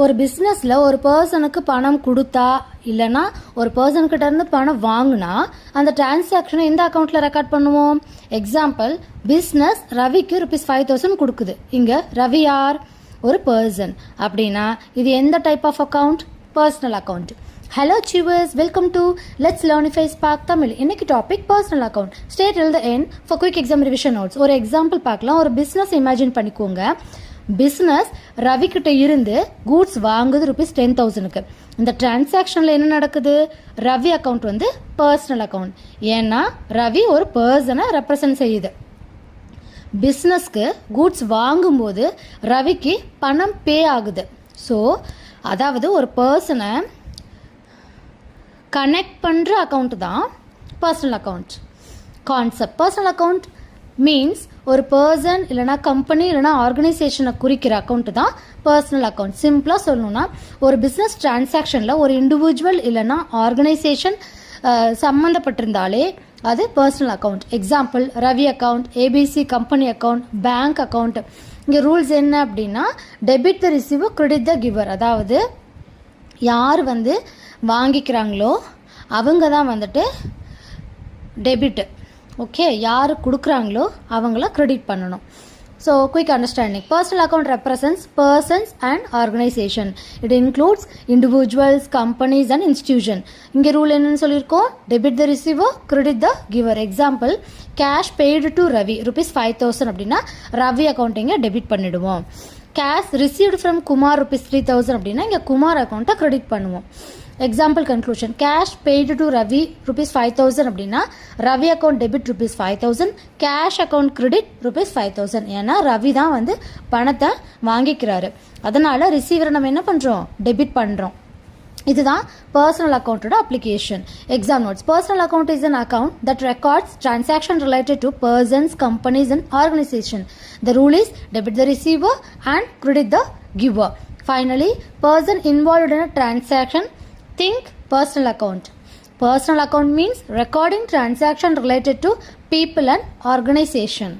ஒரு பிஸ்னஸில் ஒரு பர்சனுக்கு பணம் கொடுத்தா இல்லைனா ஒரு பர்சன்கிட்ட இருந்து பணம் வாங்கினா அந்த டிரான்சாக்ஷனை எந்த அக்கௌண்ட்டில் ரெக்கார்ட் பண்ணுவோம்? எக்ஸாம்பிள், பிஸ்னஸ் ரவிக்கு ₹5,000 கொடுக்குது. இங்கே ரவி யார்? ஒரு பர்சன். அப்படின்னா இது எந்த type of account? Personal account. Hello achievers, welcome to Let's Learnify Spark Tamil. இன்னைக்கு topic personal account. Stay till the end for quick exam revision notes. ஒரு எக்ஸாம்பிள் பார்க்கலாம். ஒரு பிஸ்னஸ் இமேஜின் பண்ணிக்கோங்க. பிஸ்னஸ் ரவி கிட்ட இருந்து கூட்ஸ் வாங்குது ₹10,000க்கு. இந்த டிரான்சாக்ஷனில் என்ன நடக்குது? ரவி அக்கௌண்ட் வந்து பர்சனல் அக்கௌண்ட். ஏன்னா ரவி ஒரு பர்சனை ரெப்ரசன்ட் செய்யுது. பிஸ்னஸ்க்கு கூட்ஸ் வாங்கும்போது ரவிக்கு பணம் பே ஆகுது. ஸோ அதாவது ஒரு பர்சனை கனெக்ட் பண்ணுற அக்கௌண்ட் தான் personal account. Concept personal account means ஒரு பர்சன் இல்லைனா கம்பெனி இல்லைனா ஆர்கனைசேஷனை குறிக்கிற அக்கௌண்ட் தான் பர்சனல் அக்கௌண்ட். சிம்பிளாக சொல்லணும்னா ஒரு பிஸ்னஸ் டிரான்சாக்ஷனில் ஒரு இண்டிவிஜுவல் இல்லைனா ஆர்கனைசேஷன் சம்மந்தப்பட்டிருந்தாலே அது personal account. Example, Ravi account, ABC company account, bank account. இங்கே ரூல்ஸ் என்ன அப்படின்னா, debit the receiver, credit the giver. அதாவது யார் வந்து வாங்கிக்கிறாங்களோ அவங்க தான் வந்துட்டு டெபிட். ஓகே, யார் கொடுக்குறாங்களோ அவங்கள கிரெடிட் பண்ணணும். So quick understanding. Personal account represents persons and organisation. It includes individuals, companies and institution. இங்கே ரூல் என்னன்னு சொல்லியிருக்கோம்? Debit the receiver, credit the giver. Example, cash paid to Ravi ₹5,000 அப்படின்னா ரவி அக்கௌண்ட்டிங்க டெபிட் பண்ணிடுவோம். கேஷ் ரிசீவ்டு ஃப்ரம் குமார் ₹3,000 அப்படின்னா இங்கே குமார் அக்கௌண்ட்டை credit பண்ணுவோம். Example conclusion, cash paid to Ravi ₹5,000 அப்படின்னா Ravi account debit ₹5,000, cash account credit ₹5,000. ஏன்னா ரவி தான் வந்து பணத்தை வாங்கிக்கிறாரு. அதனால ரிசீவரை நம்ம என்ன பண்ணுறோம்? டெபிட் பண்ணுறோம். இதுதான் பர்சனல் அக்கௌண்ட்டோட application. Exam notes. Personal account is an account that records transaction related to persons, companies and organization. The rule is debit the receiver and credit the giver. Finally, person involved in a transaction, think personal account. Personal account means recording transaction related to people and organization.